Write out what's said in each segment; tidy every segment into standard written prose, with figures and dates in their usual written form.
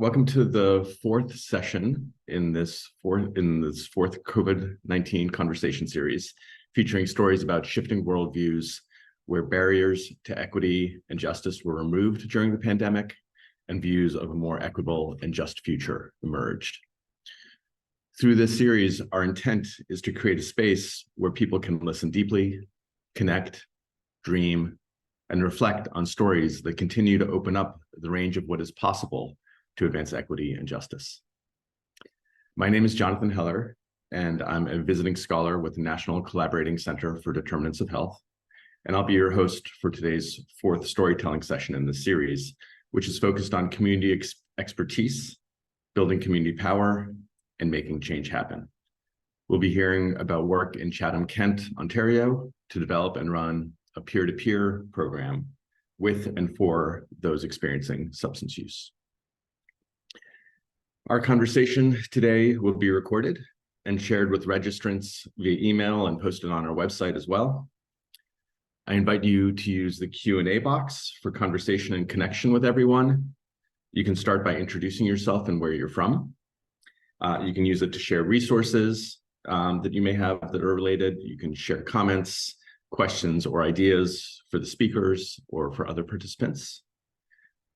Welcome to the fourth session in this fourth COVID-19 conversation series, featuring stories about shifting worldviews where barriers to equity and justice were removed during the pandemic and views of a more equitable and just future emerged. Through this series, our intent is to create a space where people can listen deeply, connect, dream, and reflect on stories that continue to open up the range of what is possible to advance equity and justice. My name is Jonathan Heller, and I'm a visiting scholar with the National Collaborating Center for Determinants of Health, and I'll be your host for today's fourth storytelling session in this series, which is focused on community expertise, building community power, and making change happen. We'll be hearing about work in Chatham Kent, Ontario, to develop and run a peer-to-peer program with and for those experiencing substance use. Our conversation today will be recorded and shared with registrants via email and posted on our website as well. I invite you to use the Q&A box for conversation and connection with everyone. You can start by introducing yourself and where you're from. You can use it to share resources that you may have that are related. You can share comments, questions, or ideas for the speakers or for other participants.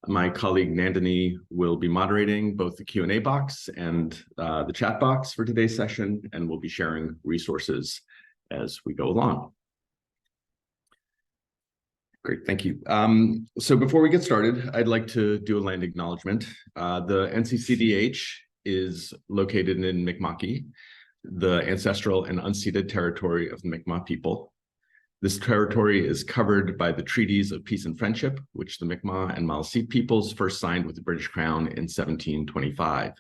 My colleague Nandini will be moderating both the Q&A box and the chat box for today's session, and we'll be sharing resources as we go along. Great, thank you. So before we get started, I'd like to do a land acknowledgement. The NCCDH is located in Mi'kma'ki, the ancestral and unceded territory of the Mi'kmaq people. This territory is covered by the treaties of peace and friendship, which the Mi'kmaq and Maliseet peoples first signed with the British Crown in 1725.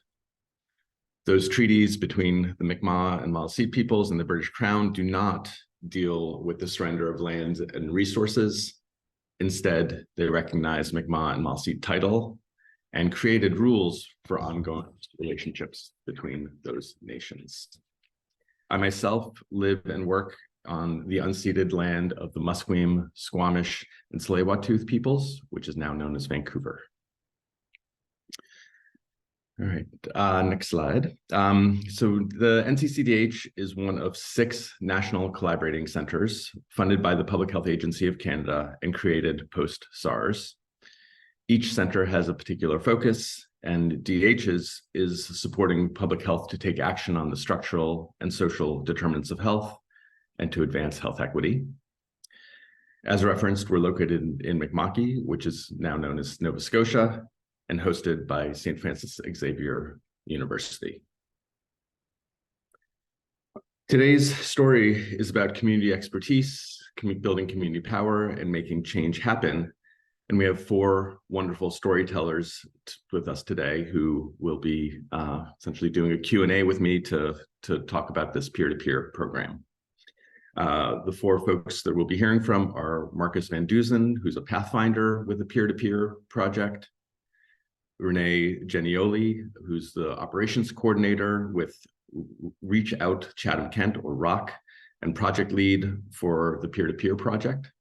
Those treaties between the Mi'kmaq and Maliseet peoples and the British Crown do not deal with the surrender of land and resources. Instead, they recognize Mi'kmaq and Maliseet title and created rules for ongoing relationships between those nations. I myself live and work on the unceded land of the Musqueam, Squamish, and Tsleil-Waututh peoples, which is now known as Vancouver. All right, next slide. So the NCCDH is one of 6 national collaborating centers funded by the Public Health Agency of Canada and created post-SARS. Each center has a particular focus, and DH's is supporting public health to take action on the structural and social determinants of health and to advance health equity. As referenced, we're located in Mi'kma'ki, which is now known as Nova Scotia, and hosted by St. Francis Xavier University. Today's story is about community expertise, building community power, and making change happen. And we have 4 wonderful storytellers with us today who will be essentially doing a Q&A with me to talk about this peer-to-peer program. The 4 folks that we'll be hearing from are Marcus Vandusen, who's a pathfinder with the Peer-to-Peer project, Renee Geniole, who's the operations coordinator with Reach Out Chatham Kent, or ROC, and project lead for the Peer-to-Peer project,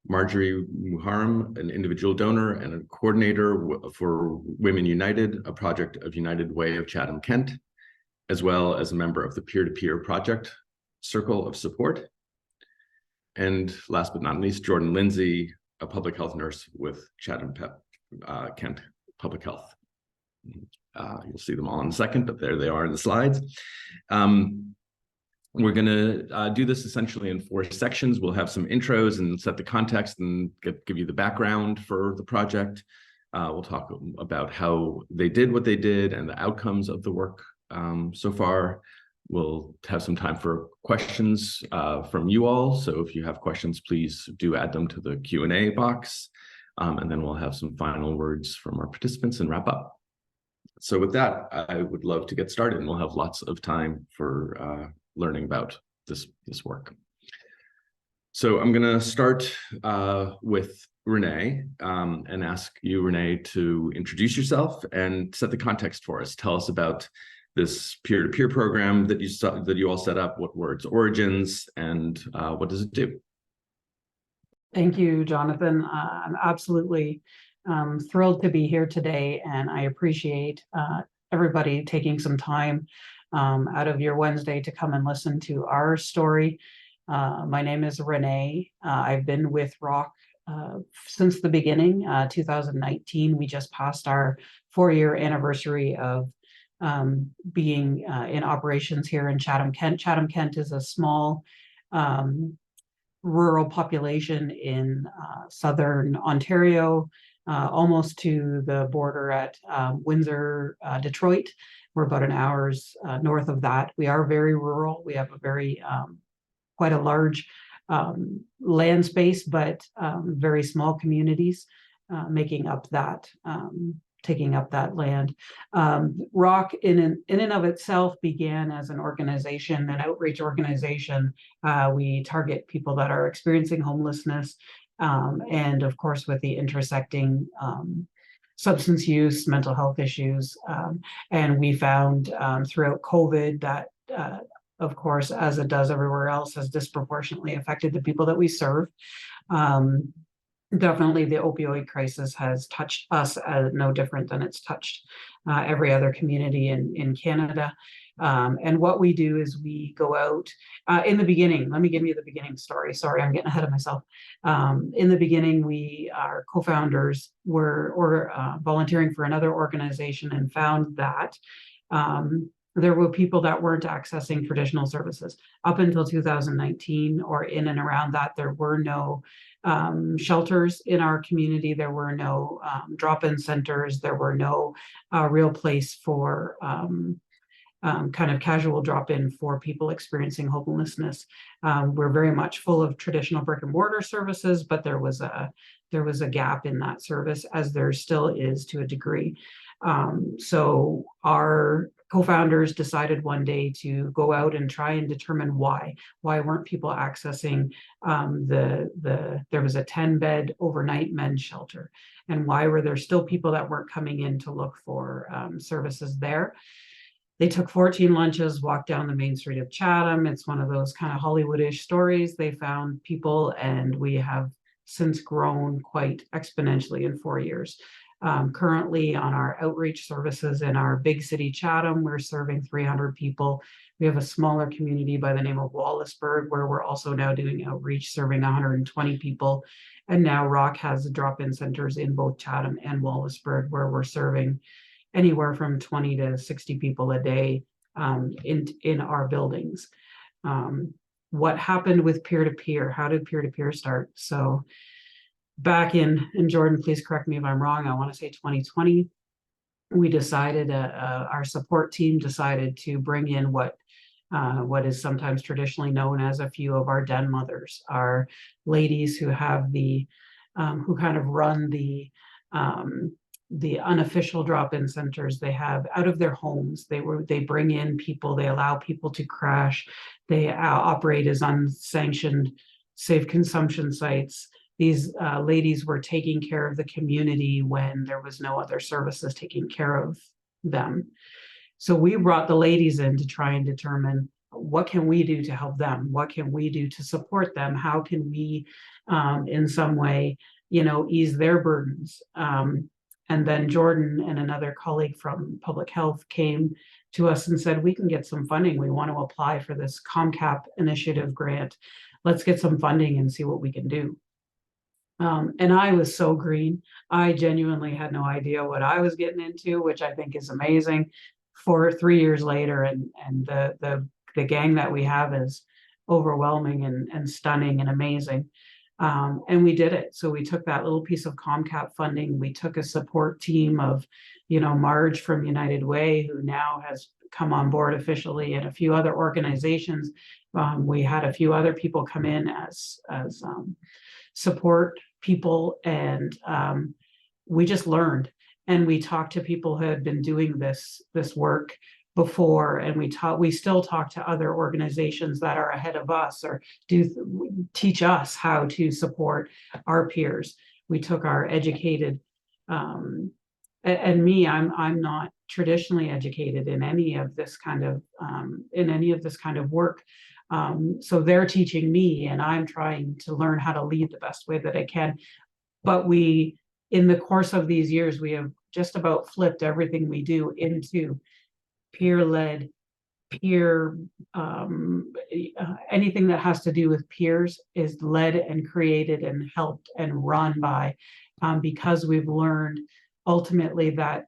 Margery Muharrem, an individual donor and a coordinator for Women United, a project of United Way of Chatham Kent, as well as a member of the Peer-to-Peer project Circle of Support. And last but not least, Lindsay, a public health nurse with Chatham Kent Public Health. You'll see them all in a second, but there they are in the slides. We're going to do this essentially in 4 sections. We'll have some intros and set the context and give you the background for the project. We'll talk about how they did what they did and the outcomes of the work so far. We'll have some time for questions from you all. So if you have questions, please do add them to the Q&A box. And then we'll have some final words from our participants and wrap up. So with that, I would love to get started, and we'll have lots of time for learning about this work. So I'm going to start with Renee and ask you, Renee, to introduce yourself and set the context for us. Tell us about this peer-to-peer program that you all set up. What were its origins, and what does it do? Thank you, Jonathan. I'm absolutely I'm thrilled to be here today, and I appreciate everybody taking some time out of your Wednesday to come and listen to our story. My name is Renee. I've been with Rock since the beginning, 2019. We just passed our 4-year anniversary of being in operations here in Chatham Kent. Chatham Kent is a small rural population in southern Ontario, almost to the border at Windsor, Detroit. We're about an hour's north of that. We are very rural. We have a very quite a large land space, but very small communities making up that, taking up that land. Rock in and of itself began as an organization, an outreach organization. We target people that are experiencing homelessness, and of course with the intersecting substance use, mental health issues. And we found throughout COVID that of course, as it does everywhere else, has disproportionately affected the people that we serve. Definitely the opioid crisis has touched us no different than it's touched every other community in Canada. And what we do is we go out in the beginning. Let me give you the beginning story. Sorry, I'm getting ahead of myself. In the beginning, our co-founders were volunteering for another organization and found that there were people that weren't accessing traditional services. Up until 2019 or in and around that, there were no shelters in our community. There were no drop-in centers. There were no real place for kind of casual drop-in for people experiencing homelessness. We're very much full of traditional brick and mortar services, but there was a gap in that service, as there still is to a degree. So our co-founders decided one day to go out and try and determine why weren't people accessing there was a 10-bed overnight men's shelter, and why were there still people that weren't coming in to look for services there. They took 14 lunches, walked down the main street of Chatham. It's one of those kind of Hollywood-ish stories. They found people, and we have since grown quite exponentially in 4 years. Currently on our outreach services in our big city Chatham, we're serving 300 people. We have a smaller community by the name of Wallaceburg, where we're also now doing outreach, serving 120 people. And now Rock has drop-in centers in both Chatham and Wallaceburg, where we're serving anywhere from 20 to 60 people a day in our buildings. What happened with peer-to-peer? How did peer-to-peer start? So back in Jordynne, please correct me if I'm wrong, I want to say 2020, we decided, our support team decided to bring in what is sometimes traditionally known as a few of our den mothers, our ladies who have who kind of run the unofficial drop-in centers. They have out of their homes. They bring in people. They allow people to crash. They operate as unsanctioned safe consumption sites. These ladies were taking care of the community when there was no other services taking care of them. So we brought the ladies in to try and determine, what can we do to help them? What can we do to support them? How can we, in some way, ease their burdens? And then Jordynne and another colleague from public health came to us and said, we can get some funding. We want to apply for this COMCAP initiative grant. Let's get some funding and see what we can do. And I was so green. I genuinely had no idea what I was getting into, which I think is amazing. For 3 years later, and the gang that we have is overwhelming and stunning and amazing. And we did it. So we took that little piece of COMCAP funding. We took a support team of, Marge from United Way, who now has come on board officially, and a few other organizations. We had a few other people come in as support people, and we just learned, and we talked to people who had been doing this work before, and we still talk to other organizations that are ahead of us or teach us how to support our peers. We took our educated, and me, I'm not traditionally educated in any of this kind of work. So they're teaching me, and I'm trying to learn how to lead the best way that I can. But we in the course of these years, we have just about flipped everything we do into peer-led, peer, anything that has to do with peers is led and created and helped and run by, because we've learned ultimately that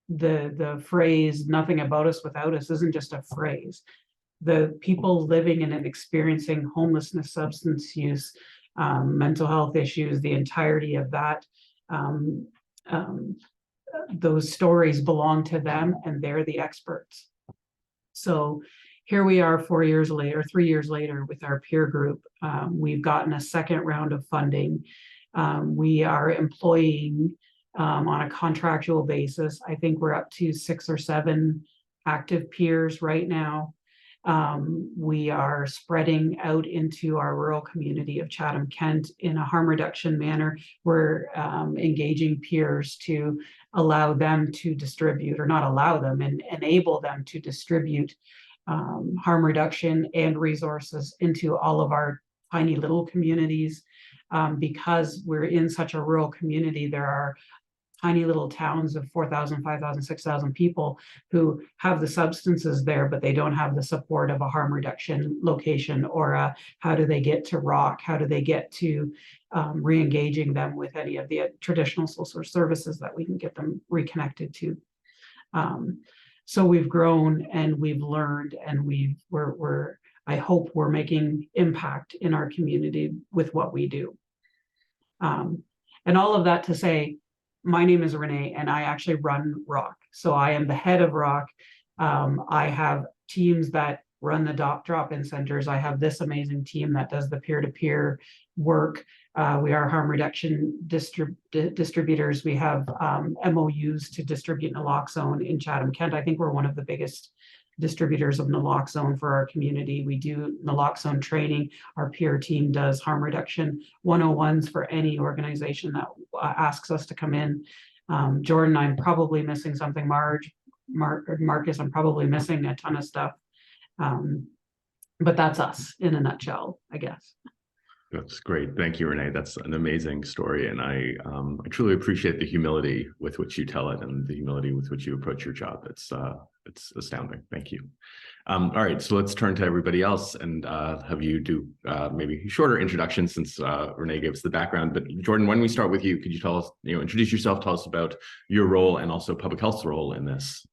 the phrase "nothing about us without us" isn't just a phrase. The people living in and experiencing homelessness, substance use, mental health issues, the entirety of that, those stories belong to them, and they're the experts. So here we are 4 years later, 3 years later, with our peer group. We've gotten a second round of funding. We are employing on a contractual basis. I think we're up to 6 or 7 active peers right now. We are spreading out into our rural community of Chatham Kent in a harm reduction manner. We're engaging peers to allow them to distribute, or not allow them, and enable them to distribute harm reduction and resources into all of our tiny little communities. Because we're in such a rural community, there are tiny little towns of 4,000, 5,000, 6,000 people who have the substances there, but they don't have the support of a harm reduction location, or how do they get to ROC? How do they get to re-engaging them with any of the traditional social services that we can get them reconnected to? So we've grown and we've learned, and I hope we're making impact in our community with what we do. And all of that to say, my name is Renee, and I actually run ROC. So I am the head of ROC. I have teams that run the drop-in centers. I have this amazing team that does the peer-to-peer work. We are harm reduction distributors. We have MOUs to distribute naloxone in Chatham Kent. I think we're one of the biggest distributors of naloxone for our community. We do naloxone training. Our peer team does harm reduction 101s for any organization that asks us to come in. Jordynne, I'm probably missing something. Marcus, I'm probably missing a ton of stuff. But that's us in a nutshell, I guess. That's great. Thank you, Renee. That's an amazing story. And I truly appreciate the humility with which you tell it, and the humility with which you approach your job. It's astounding. Thank you. All right, so let's turn to everybody else and have you do maybe a shorter introduction, since Renee gave us the background. But Jordynne, why don't we start with you? Could you tell us, introduce yourself, tell us about your role and also public health's role in this?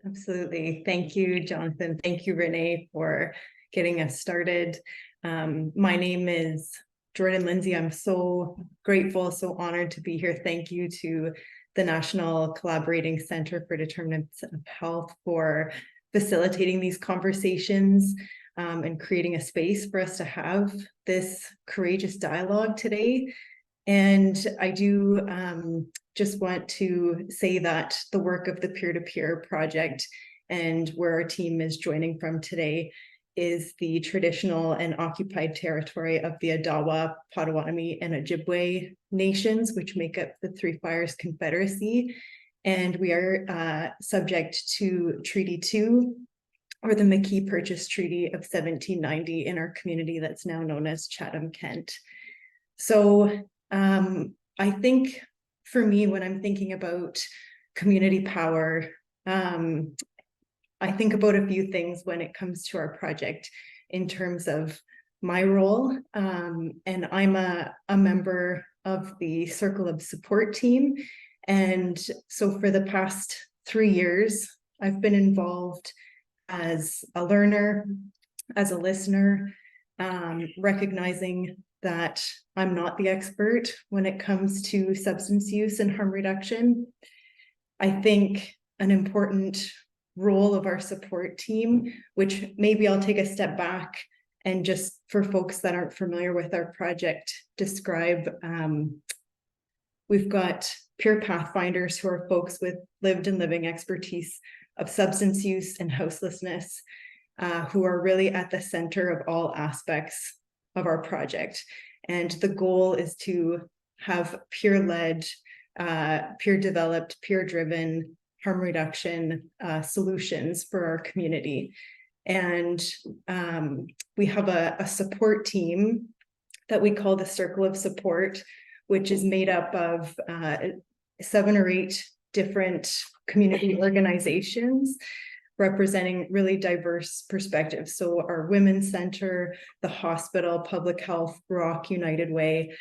Absolutely. Thank you, Jonathan. Thank you, Renee, for getting us started. My name is Jordynne Lindsay. I'm so grateful, so honored to be here. Thank you to the National Collaborating Center for Determinants of Health for facilitating these conversations and creating a space for us to have this courageous dialogue today. And I do just want to say that the work of the Peer-to-Peer project, and where our team is joining from today, is the traditional and occupied territory of the Odawa, Potawatomi, and Ojibwe nations, which make up the Three Fires Confederacy. And we are subject to Treaty 2, or the McKee Purchase Treaty of 1790 in our community that's now known as Chatham Kent. So I think for me, when I'm thinking about community power, I think about a few things when it comes to our project in terms of my role. And I'm a member of the Circle of Support team. And so for the past 3 years, I've been involved as a learner, as a listener, recognizing that I'm not the expert when it comes to substance use and harm reduction. I think an important role of our support team, which maybe I'll take a step back and just for folks that aren't familiar with our project, describe. We've got peer pathfinders who are folks with lived and living expertise of substance use and houselessness, who are really at the center of all aspects of our project. And the goal is to have peer-led, peer-developed, peer-driven harm reduction solutions for our community. And we have a support team that we call the Circle of Support, which is made up of 7 or 8 different community organizations representing really diverse perspectives. So our Women's Center, the hospital, Public Health, Rock, United Way,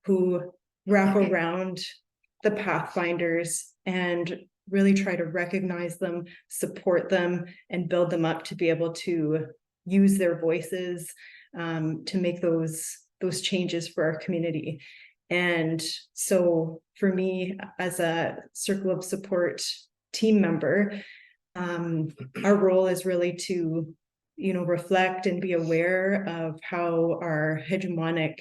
who wrap around the Pathfinders and really try to recognize them, support them, and build them up to be able to use their voices to make those changes for our community. And so for me, as a Circle of Support team member, our role is really to, reflect and be aware of how our hegemonic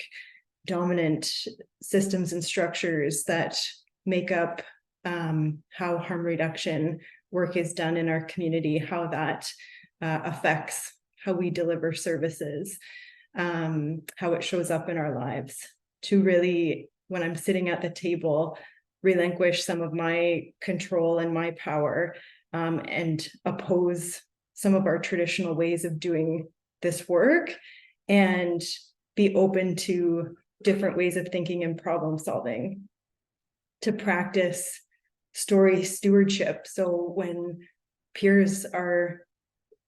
dominant systems and structures that make up how harm reduction work is done in our community, how that affects how we deliver services, how it shows up in our lives, to really, when I'm sitting at the table, relinquish some of my control and my power, and oppose some of our traditional ways of doing this work, and be open to different ways of thinking and problem solving, to practice story stewardship. So when peers are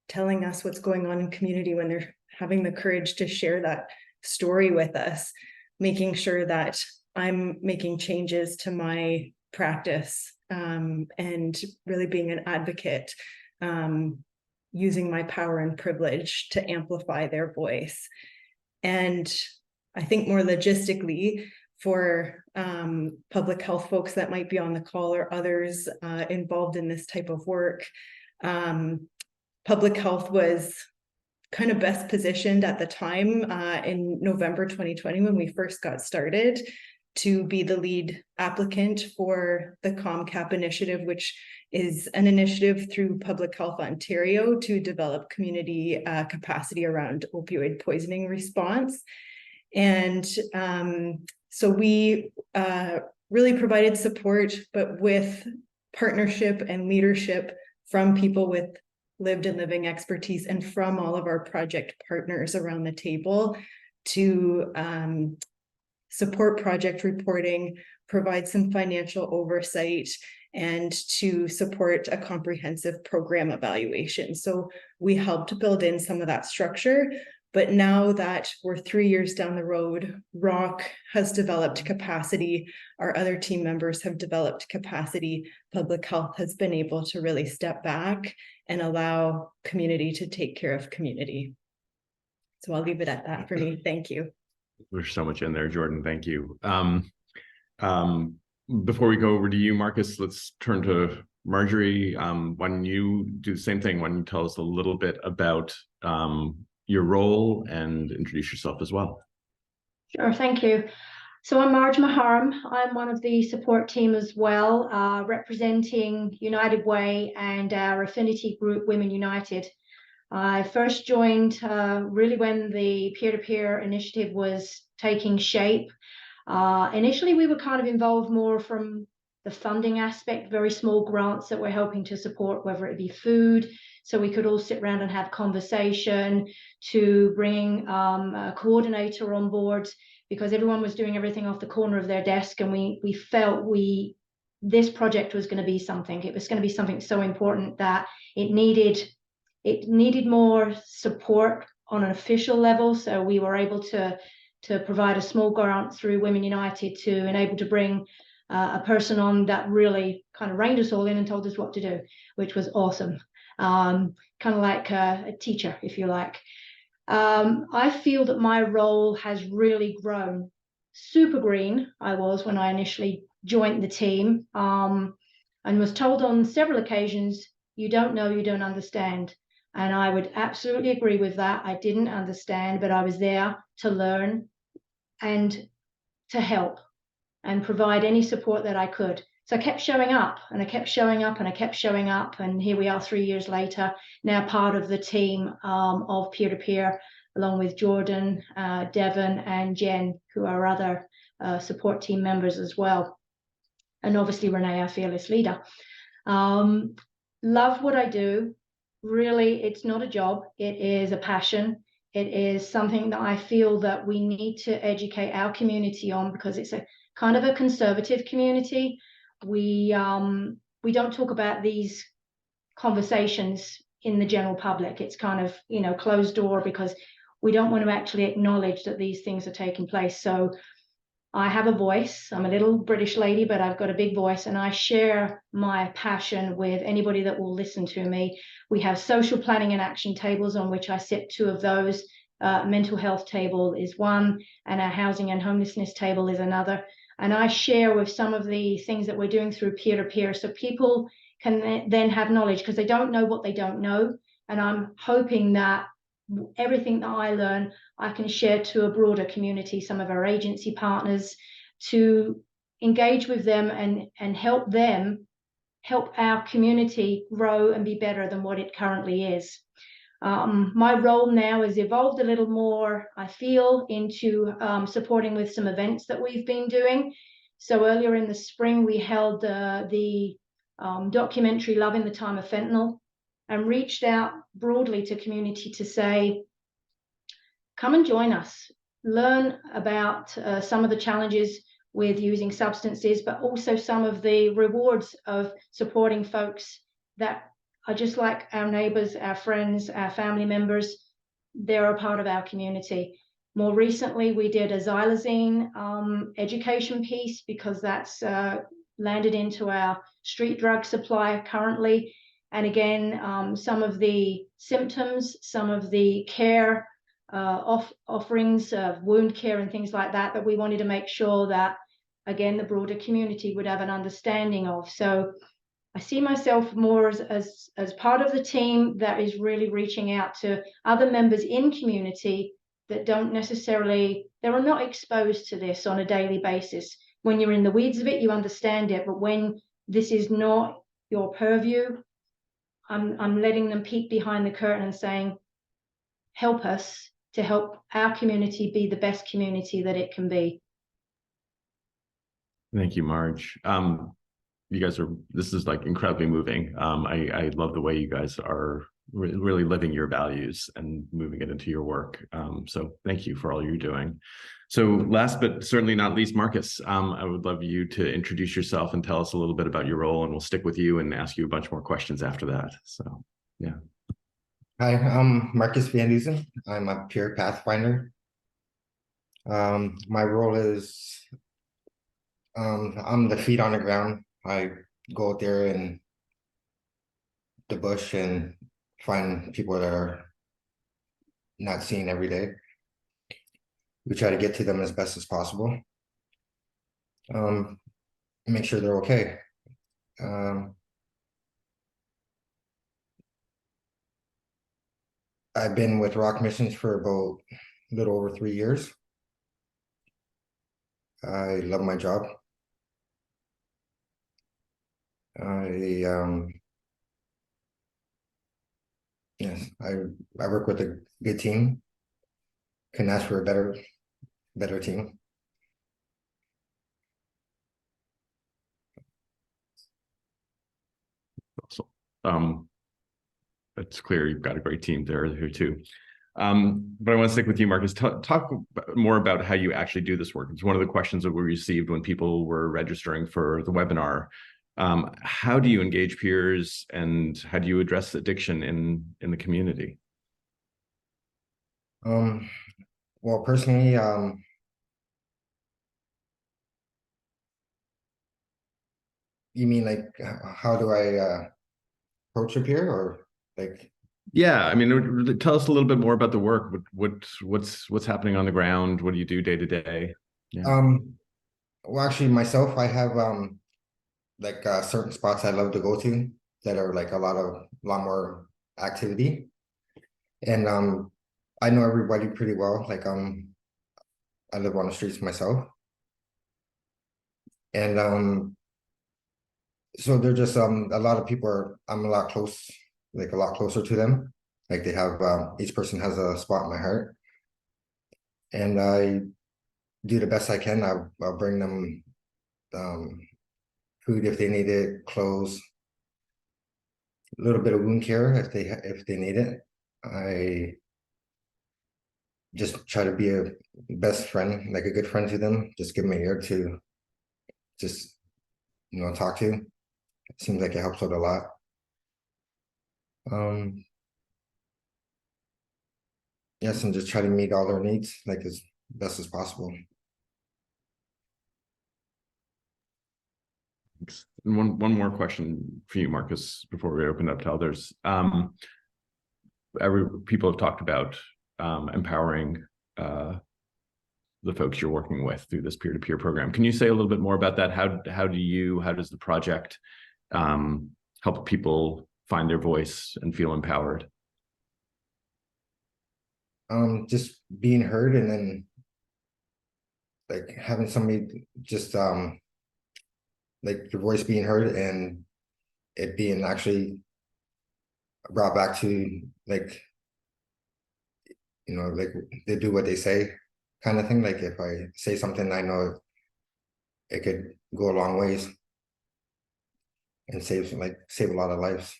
telling us what's going on in community, when they're having the courage to share that story with us, making sure that I'm making changes to my practice, and really being an advocate, using my power and privilege to amplify their voice. And I think more logistically, for public health folks that might be on the call or others involved in this type of work, public health was kind of best positioned at the time in November 2020, when we first got started, to be the lead applicant for the COMCAP initiative, which is an initiative through Public Health Ontario to develop community capacity around opioid poisoning response. And so we really provided support, but with partnership and leadership from people with lived and living expertise, and from all of our project partners around the table, to support project reporting, provide some financial oversight, and to support a comprehensive program evaluation. So we helped build in some of that structure. But now that we're 3 years down the road, ROC has developed capacity, our other team members have developed capacity, public health has been able to really step back and allow community to take care of community. So I'll leave it at that for me. Thank you. There's so much in there, Jordynne. Thank you. Before we go over to you, Marcus, let's turn to Margery. Why don't you do the same thing? Why don't you tell us a little bit about your role and introduce yourself as well? Sure, thank you. So I'm Margery Muharrem. I'm one of the support team as well, representing United Way and our affinity group, Women United. I first joined really when the peer-to-peer initiative was taking shape. Initially, we were kind of involved more from the funding aspect, very small grants that we're helping to support, whether it be food, so we could all sit around and have conversation, to bringing a coordinator on board, because everyone was doing everything off the corner of their desk, and we felt this project was going to be something. It was going to be something so important that it needed more support on an official level. So we were able to provide a small grant through Women United to enable to bring a person on that really kind of reined us all in and told us what to do, which was awesome. Kind of like a teacher, if you like. I feel that my role has really grown. Super green I was when I initially joined the team, and was told on several occasions, you don't know, you don't understand. And I would absolutely agree with that. I didn't understand, but I was there to learn and to help and provide any support that I could. So I kept showing up, and I kept showing up, and I kept showing up. And here we are 3 years later, now part of the team of Peer-to-Peer, along with Jordynne, Devon, and Jen, who are other support team members as well. And obviously Renee, our fearless leader. Love what I do. Really, it's not a job. It is a passion. It is something that I feel that we need to educate our community on, because it's a kind of a conservative community. We don't talk about these conversations in the general public. It's kind of, you know, closed door, because we don't want to actually acknowledge that these things are taking place. So I have a voice. I'm a little British lady, but I've got a big voice, and I share my passion with anybody that will listen to me. We have social planning and action tables on which I sit 2 of those. Mental health table is one, and our housing and homelessness table is another. And I share with some of the things that we're doing through peer-to-peer, so people can then have knowledge, because they don't know what they don't know. And I'm hoping that everything that I learn, I can share to a broader community, some of our agency partners, to engage with them and help them help our community grow and be better than what it currently is. My role now has evolved a little more, I feel, into supporting with some events that we've been doing. So earlier in the spring, we held the documentary Love in the Time of Fentanyl, and reached out broadly to community to say, come and join us, learn about some of the challenges with using substances, but also some of the rewards of supporting folks that are just like our neighbors, our friends, our family members. They're a part of our community. More recently, we did a xylazine education piece, because that's landed into our street drug supply currently. And again, some of the symptoms, some of the care offerings of wound care and things like that, that we wanted to make sure that, again, the broader community would have an understanding of. So I see myself more as part of the team that is really reaching out to other members in community that don't necessarily, they are not exposed to this on a daily basis. When you're in the weeds of it, you understand it, but when this is not your purview, I'm letting them peek behind the curtain and saying, help us to help our community be the best community that it can be. Thank you, Marge. You guys this is like incredibly moving. I love the way you guys are really living your values and moving it into your work. So thank you for all you're doing. So last but certainly not least, Marcus, I would love you to introduce yourself and tell us a little bit about your role, and we'll stick with you and ask you a bunch more questions after that. So, yeah. Hi, I'm Marcus Vandusen. I'm a peer pathfinder. My role is I'm the feet on the ground. I go out there in the bush and find people that are not seen every day. We try to get to them as best as possible. Make sure they're okay. I've been with Rock Missions for about a little over 3 years. I love my job. Yes, I work with a good team. Can ask for a better team. So, it's clear you've got a great team there too. But I want to stick with you, Marcus. Talk more about how you actually do this work. It's one of the questions that we received when people were registering for the webinar. How do you engage peers, and how do you address addiction in the community? Well, personally, you mean like how do I approach a peer, or like? Yeah, I mean, tell us a little bit more about the work. What's happening on the ground? What do you do day to day? Yeah. Well, actually, myself, I have like certain spots I love to go to that are like a lot more activity, and I know everybody pretty well. Like I live on the streets myself, and so they're just a lot of people are, I'm a lot closer to them. Like they have each person has a spot in my heart, and I do the best I can. I'll bring them food if they need it, clothes, a little bit of wound care if they need it. I just try to be a best friend, like a good friend to them. Just give them an ear to just, talk to. It seems like it helps out a lot. Yes, and just try to meet all their needs like as best as possible. Thanks. And one more question for you, Marcus, before we open up to others. People have talked about empowering the folks you're working with through this peer-to-peer program. Can you say a little bit more about that? How does the project help people find their voice and feel empowered? Just being heard, and then like having somebody just like your voice being heard and it being actually brought back to like like they do what they say kind of thing. Like if I say something, I know it could go a long ways and save a lot of lives.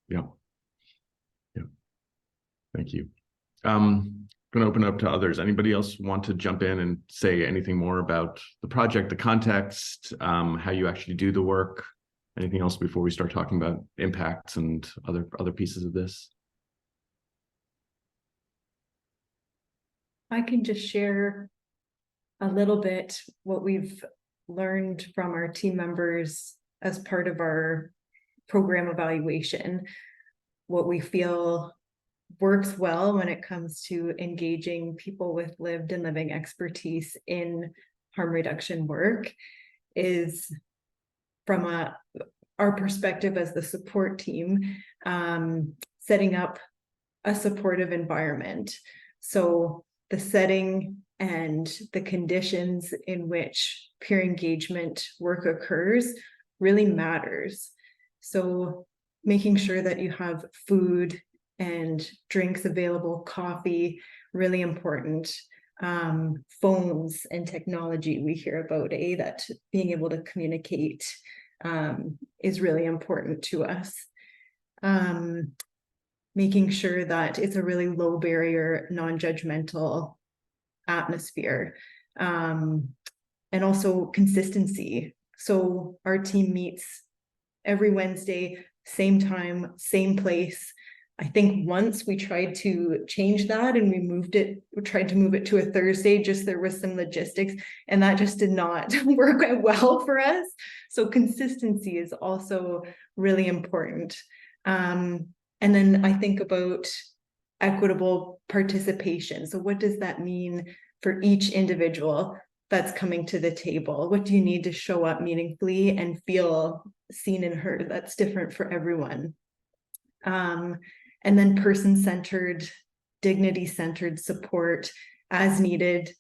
Yeah. Thank you. I'm going to open up to others. Anybody else want to jump in and say anything more about the project, the context, how you actually do the work? Anything else before we start talking about impacts and other pieces of this? I can just share a little bit what we've learned from our team members as part of our program evaluation, what we feel works well when it comes to engaging people with lived and living expertise in harm reduction work is from our perspective as the support team, setting up a supportive environment. So the setting and the conditions in which peer engagement work occurs really matters. So making sure that you have food and drinks available, coffee, really important. Phones and technology we hear about, that being able to communicate is really important to us. Making sure that it's a really low barrier, non-judgmental atmosphere. And also consistency. So our team meets every Wednesday, same time, same place. I think once we tried to change that and we tried to move it to a Thursday, just there was some logistics and that just did not work out well for us. So consistency is also really important. And then I think about equitable participation. So what does that mean for each individual that's coming to the table? What do you need to show up meaningfully and feel seen and heard? That's different for everyone. And then person-centered, dignity-centered support as needed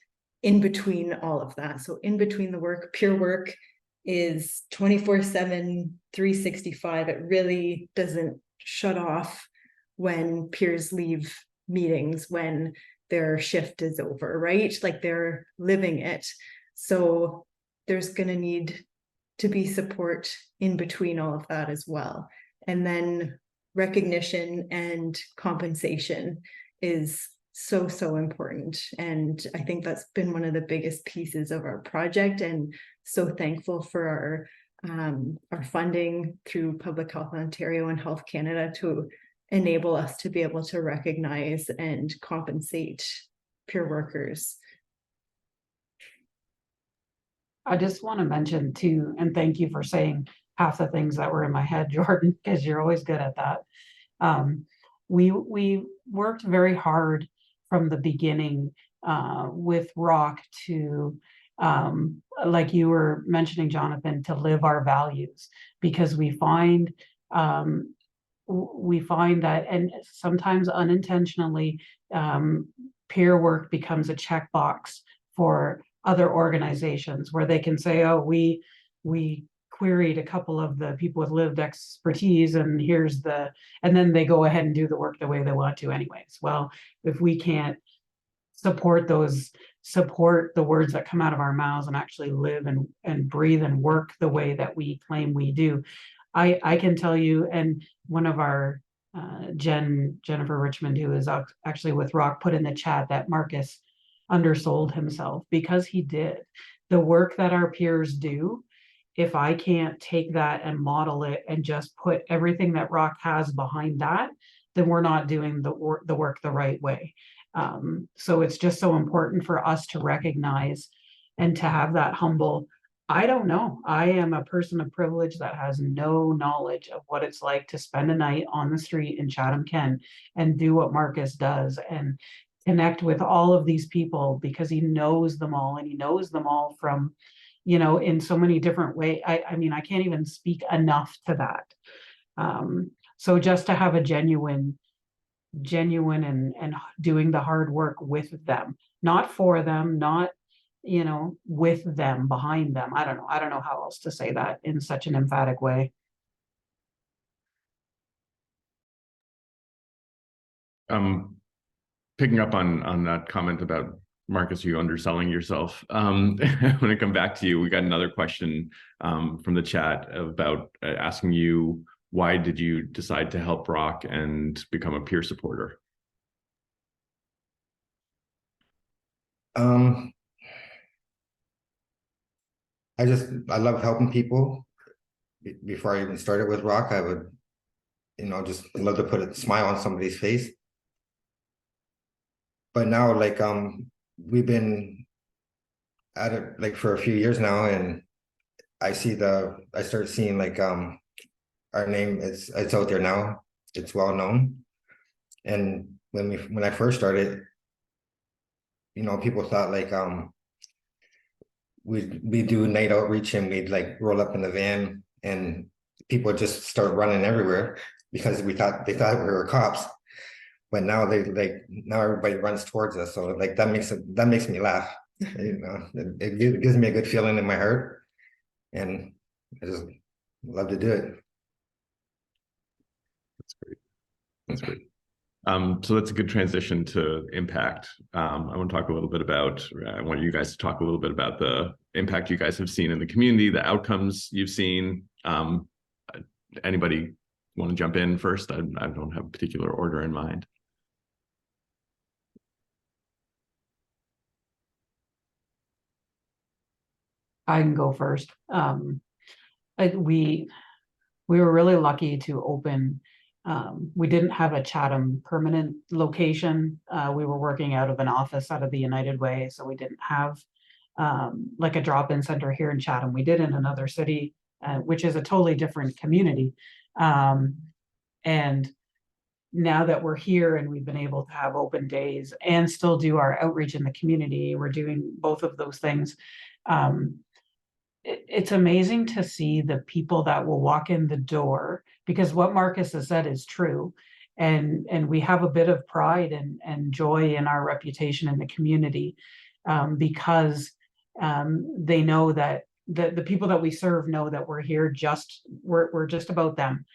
in between all of that. So in between the work, peer work is 24/7, 365. It really doesn't shut off when peers leave meetings, when their shift is over, right? Like they're living it. So there's going to need to be support in between all of that as well. And then recognition and compensation is so important. And I think that's been one of the biggest pieces of our project, and so thankful for our funding through Public Health Ontario and Health Canada to enable us to be able to recognize and compensate peer workers. I just want to mention too, and thank you for saying half the things that were in my head, Jordynne, because you're always good at that. We worked very hard from the beginning with ROC to, like you were mentioning, Jonathan, to live our values, because we find that, and sometimes unintentionally, peer work becomes a checkbox for other organizations where they can say, oh, we queried a couple of the people with lived expertise and and then they go ahead and do the work the way they want to anyways. Well, if we can't support the words that come out of our mouths and actually live and breathe and work the way that we claim we do, I can tell you, and one of our Jennifer Richmond, who is actually with ROC, put in the chat that Marcus undersold himself, because he did. The work that our peers do, if I can't take that and model it and just put everything that Rock has behind that, then we're not doing the work the right way. So it's just so important for us to recognize and to have that humble, I don't know. I am a person of privilege that has no knowledge of what it's like to spend a night on the street in Chatham Kent and do what Marcus does and connect with all of these people, because he knows them all, and he knows them all from, you know, in so many different ways. I mean, I can't even speak enough to that. So just to have a genuine and doing the hard work with them, not for them, not, you know, with them, behind them. I don't know how else to say that in such an emphatic way. Picking up on that comment about Marcus, you underselling yourself. When I come back to you, we got another question from the chat about asking you, why did you decide to help Rock and become a peer supporter? I love helping people. Before I even started with Rock, I would, you know, just love to put a smile on somebody's face. But now, like, we've been at it like for a few years now, and I start seeing like our name it's out there now. It's well known. And when I first started, you know, people thought like we do night outreach, and we'd like roll up in the van and people just start running everywhere because they thought we were cops. But now now everybody runs towards us. So like that makes me laugh. You know, it gives me a good feeling in my heart, and I just love to do it. That's great. That's great. So that's a good transition to impact. I want to talk a little bit about, I want you guys to talk a little bit about the impact you guys have seen in the community, the outcomes you've seen. Anybody want to jump in first? I don't have a particular order in mind. I can go first. We were really lucky to open. We didn't have a Chatham permanent location. We were working out of an office out of the United Way, so we didn't have like a drop-in center here in Chatham. We did in another city, which is a totally different community. And now that we're here and we've been able to have open days and still do our outreach in the community, we're doing both of those things. It's amazing to see the people that will walk in the door, because what Marcus has said is true. And we have a bit of pride and joy in our reputation in the community, because they know that the people that we serve know that we're here we're just about them.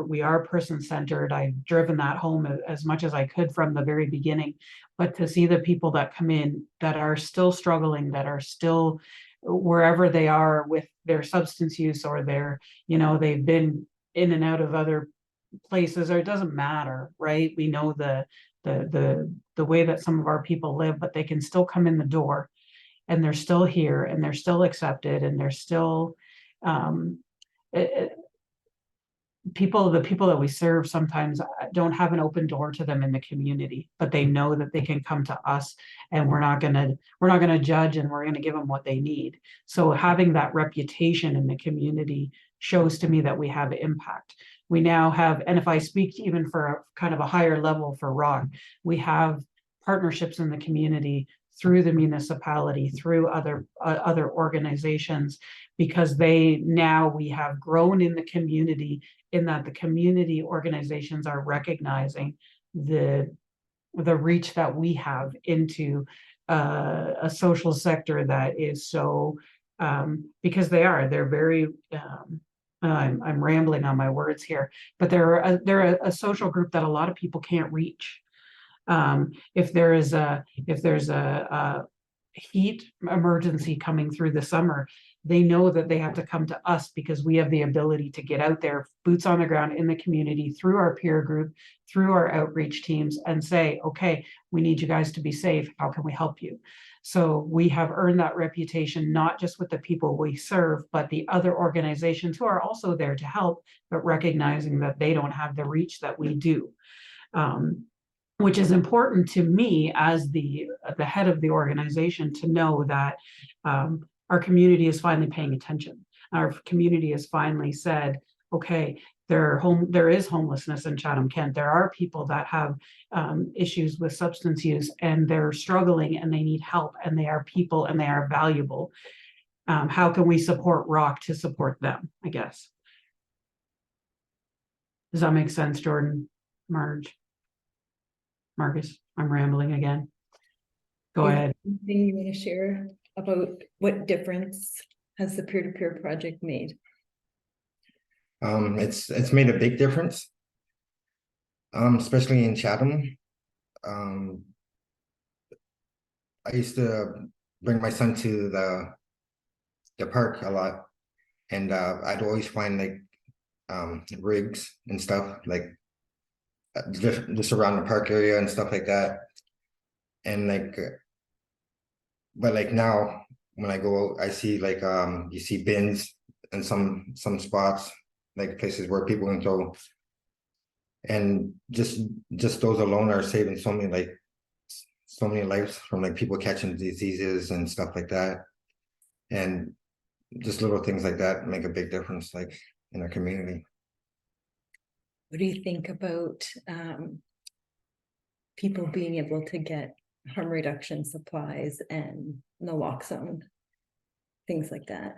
We are person-centered. I've driven that home as much as I could from the very beginning, but to see the people that come in that are still struggling, that are still wherever they are with their substance use, or they've been in and out of other places, or it doesn't matter, right? We know the way that some of our people live, but they can still come in the door, and they're still here, and they're still accepted, and they're still the people that we serve sometimes don't have an open door to them in the community, but they know that they can come to us, and we're not gonna judge, and we're gonna give them what they need. So having that reputation in the community shows to me that we have impact. We now have, and if I speak even for a kind of a higher level for Rock, we have partnerships in the community through the municipality, through other organizations, because we have grown in the community, in that the community organizations are recognizing the reach that we have into a social sector that is so, because they're very, I'm rambling on my words here, but they're a social group that a lot of people can't reach. If there's a heat emergency coming through the summer, they know that they have to come to us because we have the ability to get out there, boots on the ground in the community, through our peer group, through our outreach teams, and say, okay, we need you guys to be safe. How can we help you? So we have earned that reputation, not just with the people we serve, but the other organizations who are also there to help, but recognizing that they don't have the reach that we do. Which is important to me as the head of the organization, to know that our community is finally paying attention. Our community has finally said, okay, there is homelessness in Chatham Kent. There are people that have issues with substance use, and they're struggling and they need help, and they are people and they are valuable. How can we support ROC to support them, I guess? Does that make sense, Jordynne, Marge? Marcus, I'm rambling again. Go ahead. Anything you want to share about what difference has the peer-to-peer project made? It's made a big difference, especially in Chatham. I used to bring my son to the park a lot, and I'd always find like rigs and stuff like just around the park area and stuff like that. And like, but like now when I go out, I see like you see bins and some spots, like places where people can throw, and just those alone are saving so many lives from like people catching diseases and stuff like that. And just little things like that make a big difference, like in our community. What do you think about people being able to get harm reduction supplies and naloxone, things like that?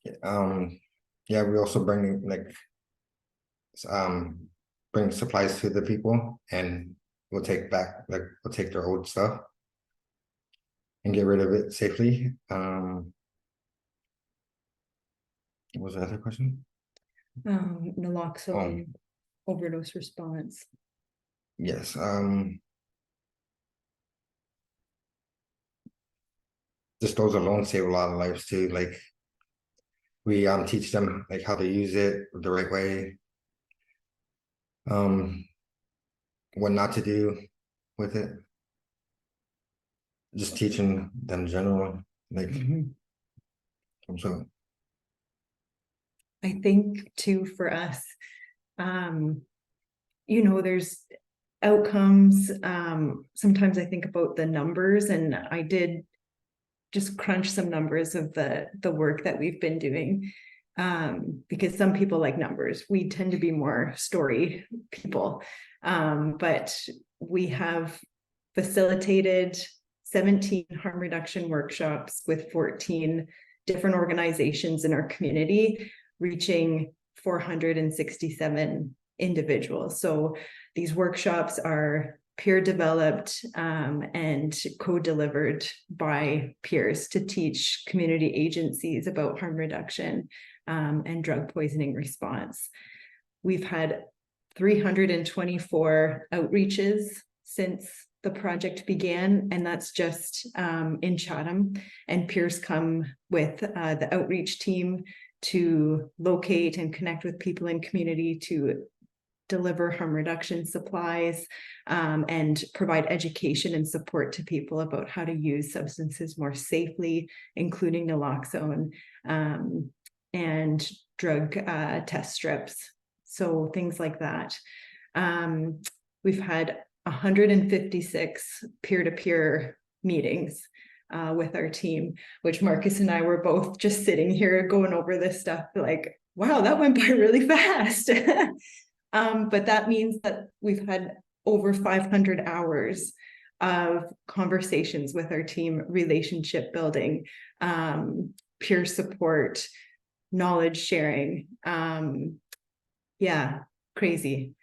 Yeah, we also bring bring supplies to the people, and we'll take their old stuff and get rid of it safely. What was the other question? Naloxone overdose response. Yes. Just those alone save a lot of lives too. Like we teach them like how to use it the right way, what not to do with it. Just teaching them in general, like so. I think too, for us, you know, there's outcomes. Sometimes I think about the numbers, and I did just crunch some numbers of the work that we've been doing, because some people like numbers. We tend to be more story people, but we have facilitated 17 harm reduction workshops with 14 different organizations in our community, reaching 467 individuals. So these workshops are peer developed and co-delivered by peers to teach community agencies about harm reduction and drug poisoning response. We've had 324 outreaches since the project began, and that's just in Chatham. And peers come with the outreach team to locate and connect with people in community, to deliver harm reduction supplies, and provide education and support to people about how to use substances more safely, including naloxone and drug test strips. So things like that. We've had 156 peer-to-peer meetings with our team, which Marcus and I were both just sitting here going over this stuff like, wow, that went by really fast. But that means that we've had over 500 hours of conversations with our team, relationship building, peer support, knowledge sharing. Yeah, crazy.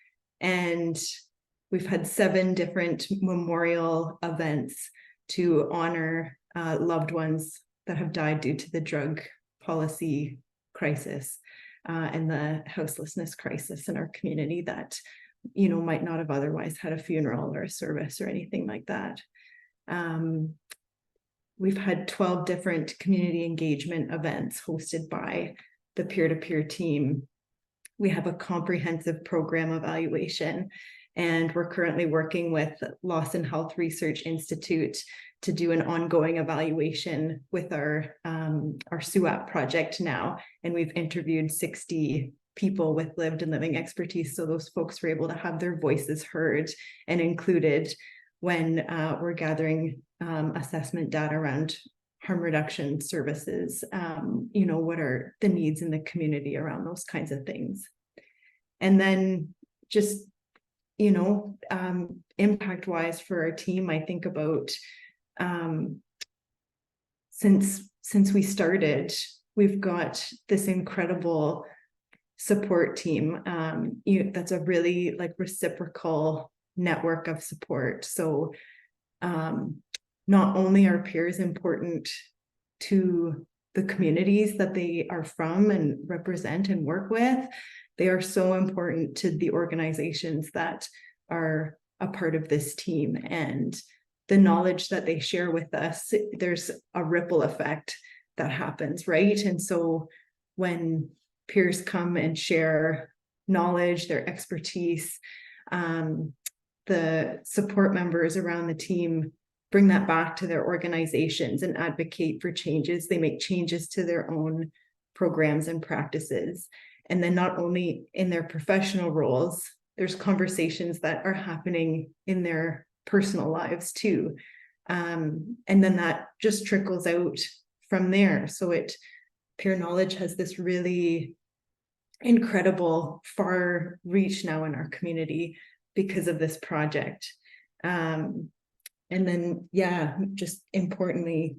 And we've had 7 different memorial events to honor loved ones that have died due to the drug policy crisis and the houselessness crisis in our community that, you know, might not have otherwise had a funeral or a service or anything like that. we've had 12 different community engagement events hosted by the peer-to-peer team. We have a comprehensive program evaluation, and we're currently working with Loss and Health Research Institute to do an ongoing evaluation with our SUAP project now. And we've interviewed 60 people with lived and living expertise. So those folks were able to have their voices heard and included when we're gathering assessment data around harm reduction services. You know, what are the needs in the community around those kinds of things? And then just, you know, impact wise for our team, I think about since we started, we've got this incredible support team. That's a really like reciprocal network of support. So not only are peers important to the communities that they are from and represent and work with, they are so important to the organizations that are a part of this team, and the knowledge that they share with us, there's a ripple effect that happens, right? And so when peers come and share knowledge, their expertise, the support members around the team bring that back to their organizations and advocate for changes. They make changes to their own programs and practices. And then not only in their professional roles, there's conversations that are happening in their personal lives too. And then that just trickles out from there. So peer knowledge has this really incredible far reach now in our community because of this project. And then, yeah, just importantly,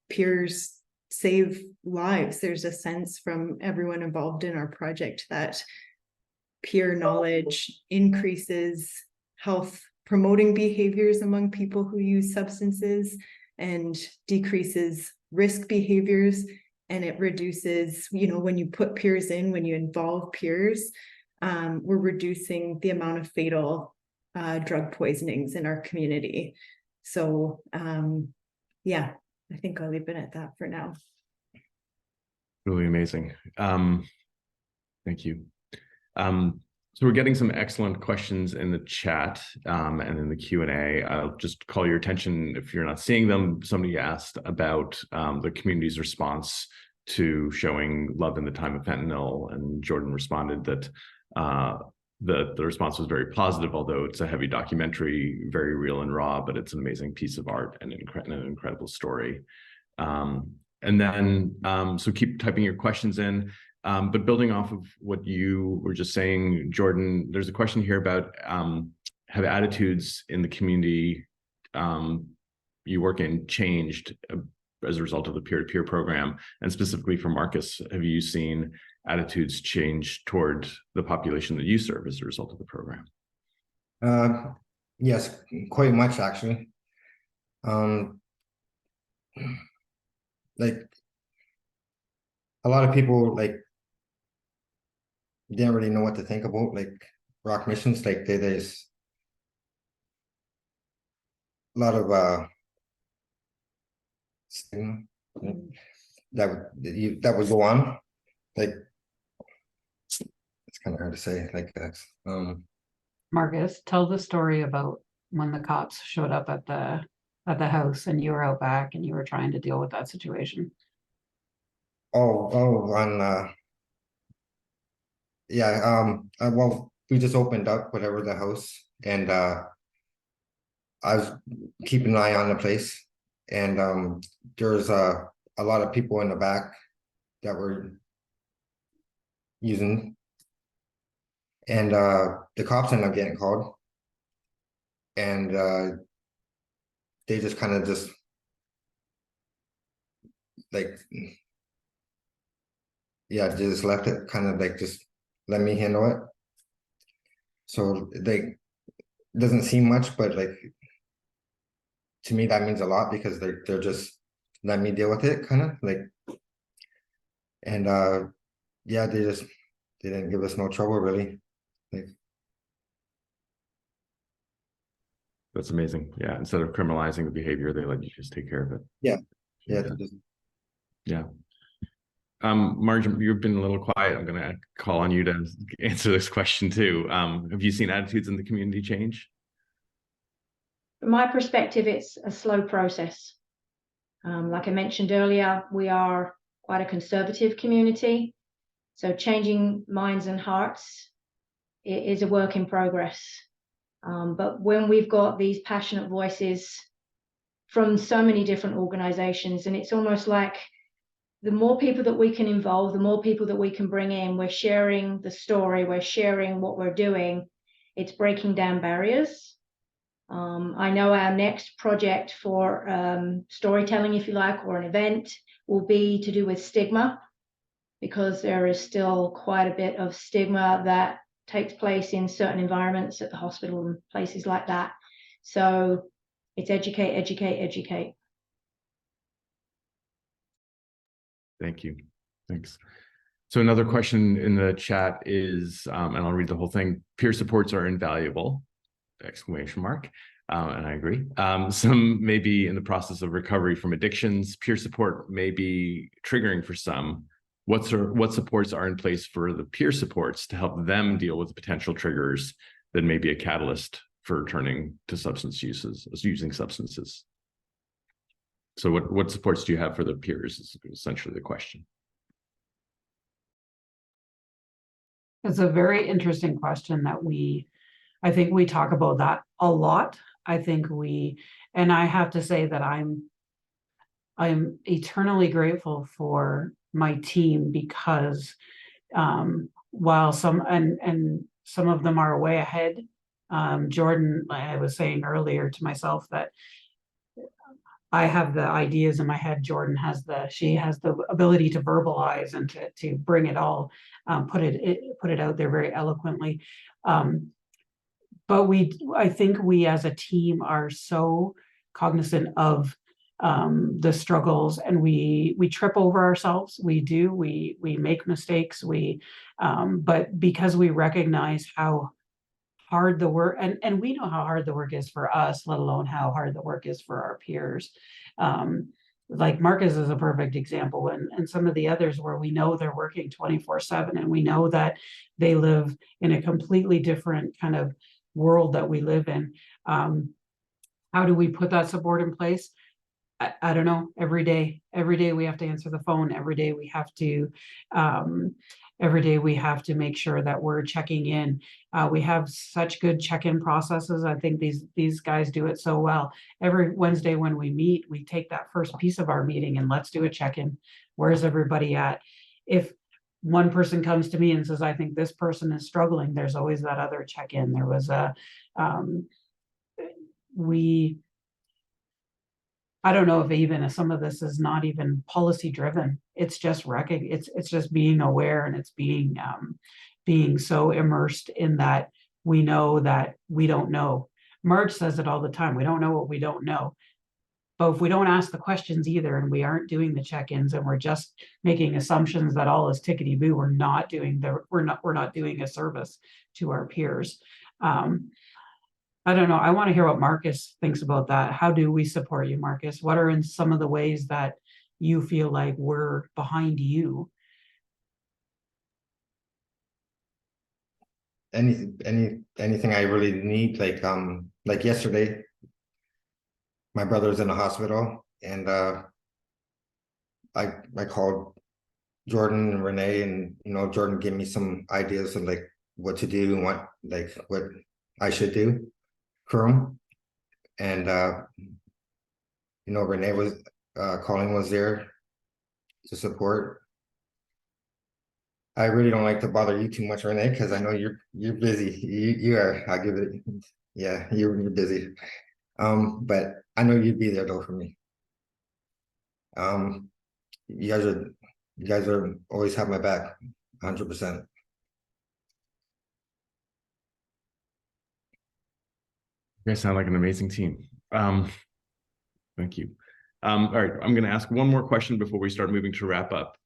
peers save lives. There's a sense from everyone involved in our project that peer knowledge increases health promoting behaviors among people who use substances and decreases risk behaviors. And it reduces, you know, when you put peers in, when you involve peers, we're reducing the amount of fatal drug poisonings in our community. So yeah, I think I'll leave it at that for now. Really amazing. Thank you. So we're getting some excellent questions in the chat and in the Q&A. I'll just call your attention, if you're not seeing them, somebody asked about the community's response to showing love in the time of fentanyl, and Jordynne responded that the response was very positive, although it's a heavy documentary, very real and raw, but it's an amazing piece of art and an incredible story. And then, so keep typing your questions in. But building off of what you were just saying, Jordynne, there's a question here about have attitudes in the community you work in changed as a result of the peer-to-peer program? And specifically for Marcus, have you seen attitudes change toward the population that you serve as a result of the program? Yes, quite much actually. Like a lot of people didn't really know what to think about rock missions. There's a lot of stigma that would go on. It's kind of hard to say that. Marcus, tell the story about when the cops showed up at the house and you were out back and you were trying to deal with that situation. Well, we just opened up whatever the house, and I was keeping an eye on the place, and there's a lot of people in the back that were using, and the cops ended up getting called, and they just kind of they just left it kind of just let me handle it. So doesn't seem much, but to me that means a lot, because they're just let me deal with it kind of and yeah, they didn't give us no trouble really. That's amazing. Yeah, instead of criminalizing the behavior, they let you just take care of it. Yeah, Yeah, Okay. just- Yeah. Margery, you've been a little quiet. I'm going to call on you to answer this question too. Have you seen attitudes in the community change? From my perspective, it's a slow process. Like I mentioned earlier, we are quite a conservative community. So changing minds and hearts is a work in progress. But when we've got these passionate voices from so many different organizations, and it's almost like the more people that we can involve, the more people that we can bring in, we're sharing the story, we're sharing what we're doing, it's breaking down barriers. I know our next project for storytelling, if you like, or an event will be to do with stigma, because there is still quite a bit of stigma that takes place in certain environments at the hospital and places like that. So it's educate, educate, educate. Thank you. Thanks. So another question in the chat is, and I'll read the whole thing, peer supports are invaluable, exclamation mark. And I agree. Some may be in the process of recovery from addictions. Peer support may be triggering for some. What supports are in place for the peer supports to help them deal with the potential triggers that may be a catalyst for turning to using substances? So what supports do you have for the peers is essentially the question. It's a very interesting question that I think we talk about that a lot. And I have to say that I'm eternally grateful for my team, because while some of them are way ahead, Jordynne, I was saying earlier to myself that I have the ideas in my head. Jordynne has the ability to verbalize and to bring it all, put it out there very eloquently. But I think we as a team are so cognizant of the struggles, and we trip over ourselves. We make mistakes. But because we recognize how hard the work, and we know how hard the work is for us, let alone how hard the work is for our peers. Like Marcus is a perfect example, and some of the others where we know they're working 24/7, and we know that they live in a completely different kind of world that we live in. How do we put that support in place? I don't know. Every day we have to answer the phone. Every day we have to make sure that we're checking in. We have such good check-in processes. I think these guys do it so well. Every Wednesday when we meet, we take that first piece of our meeting and let's do a check-in. Where's everybody at? If one person comes to me and says, I think this person is struggling, there's always that other check-in. There was I don't know if even some of this is not even policy driven. It's just it's just being aware, and it's being so immersed in that we know that we don't know. Marge says it all the time. We don't know what we don't know. But if we don't ask the questions either, and we aren't doing the check-ins, and we're just making assumptions that all is tickety-boo, we're not doing a service to our peers. I don't know. I want to hear what Marcus thinks about that. How do we support you, Marcus? What are in some of the ways that you feel like we're behind you? Anything I really need, like yesterday, my brother's in the hospital, and I called Jordynne and Renee, and Jordynne gave me some ideas of like what to do and what I should do. And Renee was Colleen was there to support. I really don't like to bother you too much, Renee, because I know you're busy. You are. I'll give it. Yeah, you're busy. But I know you'd be there though for me. You guys are always have my back, 100%. You guys sound like an amazing team. Thank you. All right, I'm going to ask one more question before we start moving to wrap up.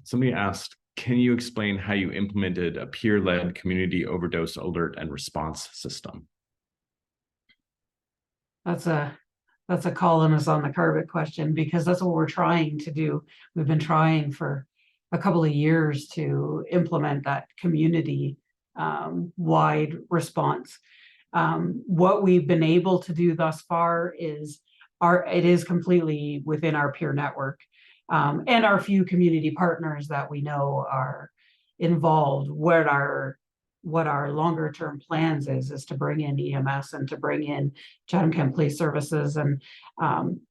Somebody asked, can you explain how you implemented a peer-led community overdose alert and response system? That's a that's a calling us on the carpet question, because that's what we're trying to do. We've been trying for a couple of years to implement that community wide response. What we've been able to do thus far is it is completely within our peer network, and our few community partners that we know are involved. What our longer term plans is to bring in EMS and to bring in Chatham Kent Police Services. And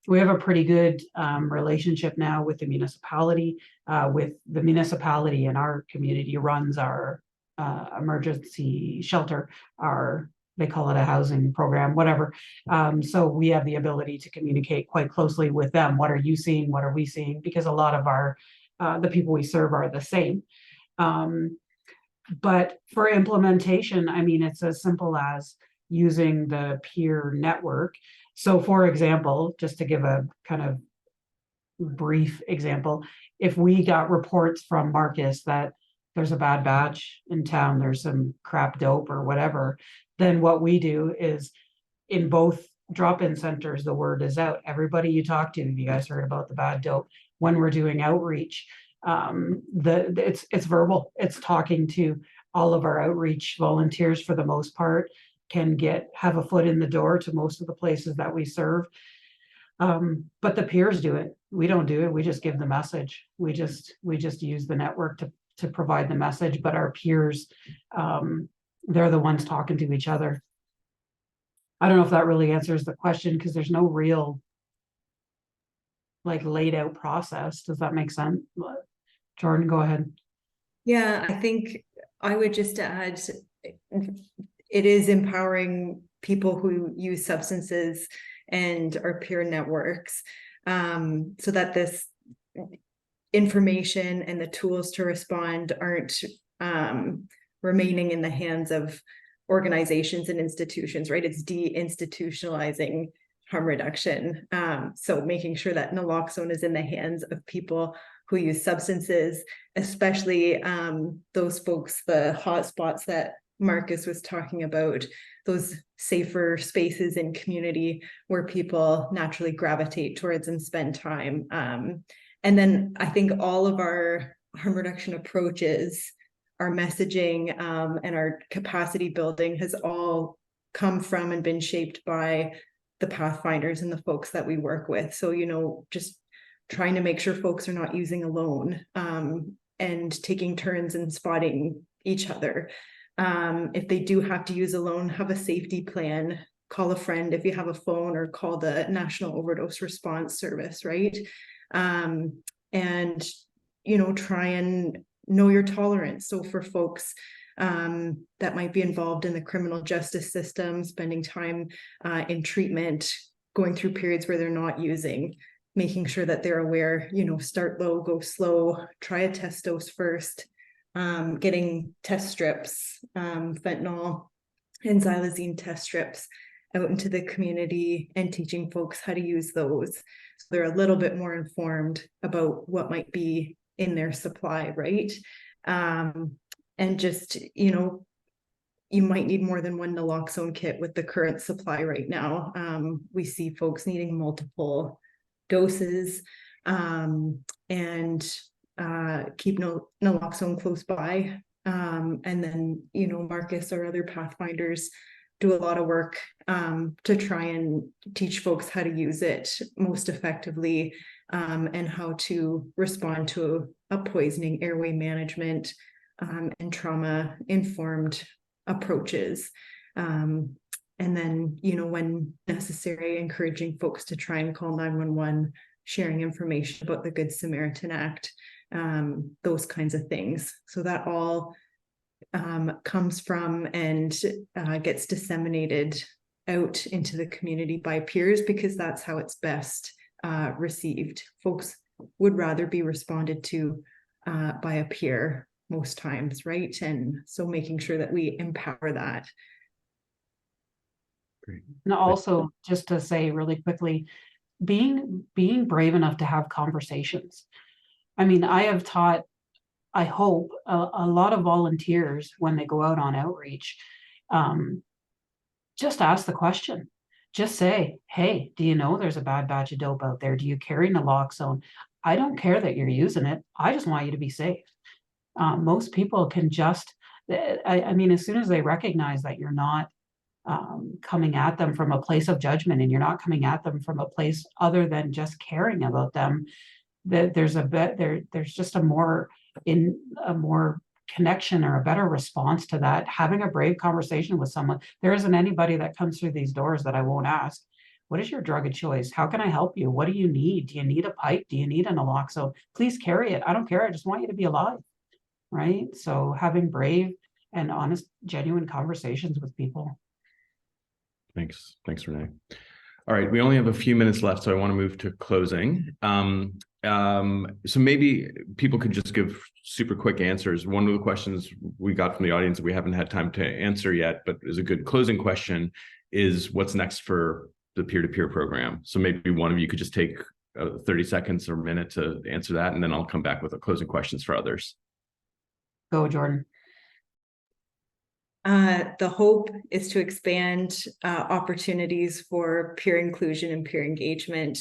we have a pretty good relationship now with the municipality. With the municipality in our community runs our emergency shelter, they call it a housing program, whatever. So we have the ability to communicate quite closely with them. What are you seeing? What are we seeing? Because a lot of the people we serve are the same. But for implementation, I mean, it's as simple as using the peer network. So for example, just to give a kind of brief example, if we got reports from Marcus that there's a bad batch in town, there's some crap dope or whatever, then what we do is in both drop-in centers, the word is out. Everybody you talk to, you guys heard about the bad dope. When we're doing outreach, it's verbal. It's talking to all of our outreach volunteers. For the most part, can have a foot in the door to most of the places that we serve. But the peers do it. We don't do it. We just give the message. We just use the network to provide the message. But our peers, they're the ones talking to each other. I don't know if that really answers the question, because there's no real like laid out process. Does that make sense? Jordynne, go ahead. Yeah, I think I would just add, it is empowering people who use substances and our peer networks, so that this information and the tools to respond aren't remaining in the hands of organizations and institutions, right? It's de-institutionalizing harm reduction. So making sure that naloxone is in the hands of people who use substances, especially those folks, the hotspots that Marcus was talking about, those safer spaces in community where people naturally gravitate towards and spend time. And then I think all of our harm reduction approaches, our messaging, and our capacity building has all come from and been shaped by the pathfinders and the folks that we work with. So, just trying to make sure folks are not using alone, and taking turns and spotting each other. If they do have to use alone, have a safety plan, call a friend if you have a phone, or call the National Overdose Response Service, right? And, try and know your tolerance. So for folks that might be involved in the criminal justice system, spending time in treatment, going through periods where they're not using, making sure that they're aware, start low, go slow, try a test dose first, getting test strips, fentanyl and xylazine test strips out into the community and teaching folks how to use those. So they're a little bit more informed about what might be in their supply, right? And just, you might need more than one naloxone kit with the current supply right now. We see folks needing multiple doses, and keep naloxone close by. And then, Marcus or other pathfinders do a lot of work to try and teach folks how to use it most effectively, and how to respond to a poisoning, airway management, and trauma-informed approaches. And then, when necessary, encouraging folks to try and call 911, sharing information about the Good Samaritan Act, those kinds of things. So that all comes from and gets disseminated out into the community by peers, because that's how it's best received. Folks would rather be responded to by a peer most times, right? And so making sure that we empower that. Great. And also, just to say really quickly, being brave enough to have conversations. I mean, I have taught, I hope, a lot of volunteers when they go out on outreach, just ask the question. just say, hey, do you know there's a bad batch of dope out there? Do you carry naloxone? I don't care that you're using it. I just want you to be safe. Most people can just, I mean, as soon as they recognize that you're not coming at them from a place of judgment, and you're not coming at them from a place other than just caring about them, that there's just a more connection or a better response to that. Having a brave conversation with someone. There isn't anybody that comes through these doors that I won't ask, what is your drug of choice? How can I help you? What do you need? Do you need a pipe? Do you need an naloxone? Please carry it. I don't care. I just want you to be alive. Right? So having brave and honest, genuine conversations with people. Thanks, Renee. All right, we only have a few minutes left, so I want to move to closing. So maybe people could just give super quick answers. One of the questions we got from the audience that we haven't had time to answer yet, but is a good closing question, is what's next for the peer-to-peer program? So maybe one of you could just take 30 seconds or a minute to answer that, and then I'll come back with the closing questions for others. Go, Jordynne. The hope is to expand opportunities for peer inclusion and peer engagement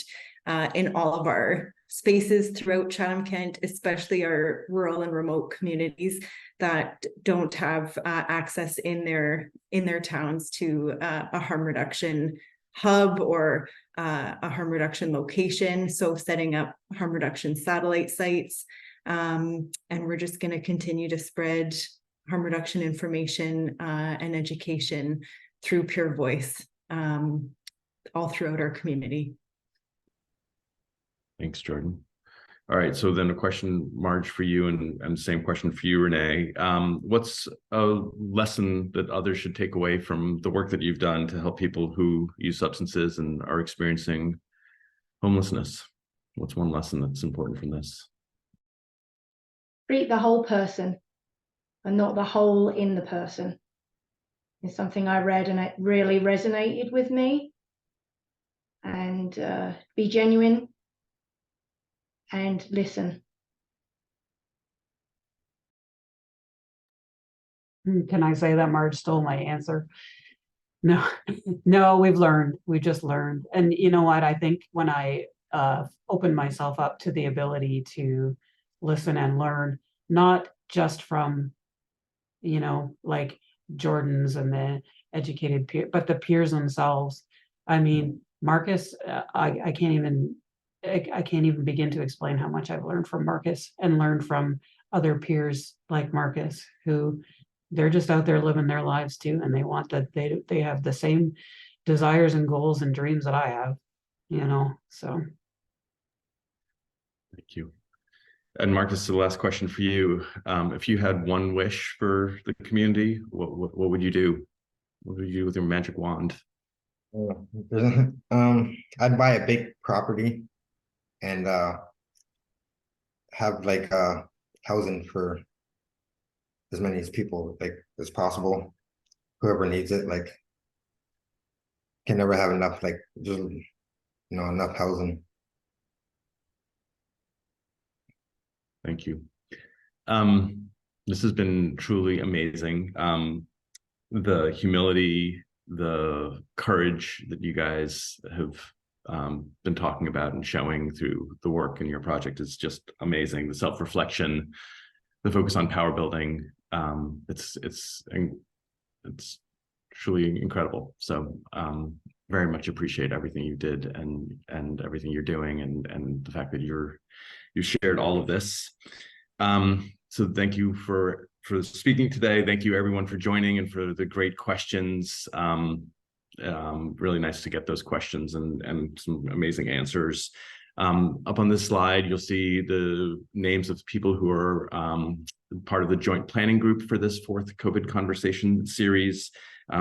in all of our spaces throughout Chatham Kent, especially our rural and remote communities that don't have access in their towns to a harm reduction hub or a harm reduction location. So setting up harm reduction satellite sites, and we're just going to continue to spread harm reduction information and education through peer voice all throughout our community. Thanks, Jordynne. All right, so then a question, Marge, for you, and same question for you, Renee. What's a lesson that others should take away from the work that you've done to help people who use substances and are experiencing homelessness? What's one lesson that's important from this? Treat the whole person and not the hole in the person. It's something I read and it really resonated with me. And be genuine and listen. Can I say that Marge stole my answer? No, no, we've learned. We just learned. And you know what? I think when I opened myself up to the ability to listen and learn, not just from, you know, like Jordynne's and the educated peer, but the peers themselves. I mean, Marcus, I can't even begin to explain how much I've learned from Marcus and learned from other peers like Marcus, who they're just out there living their lives too, and they want that they have the same desires and goals and dreams that I have, you know. So thank you. And Marcus, the last question for you. If you had one wish for the community, what would you do? What would you do with your magic wand? I'd buy a big property and have like housing for as many people like as possible. Whoever needs it, like, can never have enough, like, just, you know, enough housing. Thank you. This has been truly amazing. The humility, the courage that you guys have been talking about and showing through the work in your project is just amazing. The self-reflection, the focus on power building, it's truly incredible. So very much appreciate everything you did and everything you're doing, and the fact that you shared all of this. So thank you for speaking today. Thank you everyone for joining and for the great questions. Really nice to get those questions and some amazing answers. Up on this slide, you'll see the names of people who are part of the joint planning group for this 4th COVID Conversation series.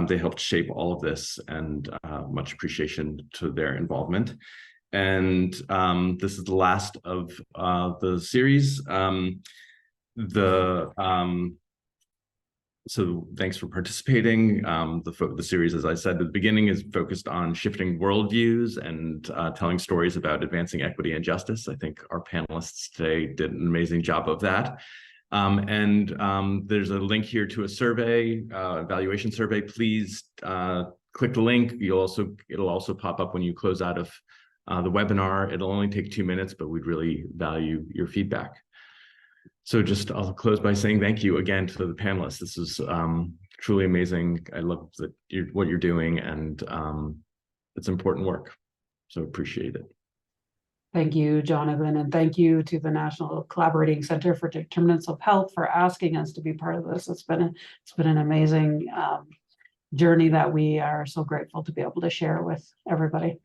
They helped shape all of this, and much appreciation to their involvement. And this is the last of the series. So thanks for participating. The series, as I said at the beginning, is focused on shifting worldviews and telling stories about advancing equity and justice. I think our panelists today did an amazing job of that. And there's a link here to a survey, evaluation survey. Please click the link. It'll also pop up when you close out of the webinar. It'll only take 2 minutes, but we'd really value your feedback. So I'll close by saying thank you again to the panelists. This is truly amazing. I love what you're doing, and it's important work. So appreciate it. Thank you, Jonathan, and thank you to the National Collaborating Center for Determinants of Health for asking us to be part of this. It's been an amazing journey that we are so grateful to be able to share with everybody.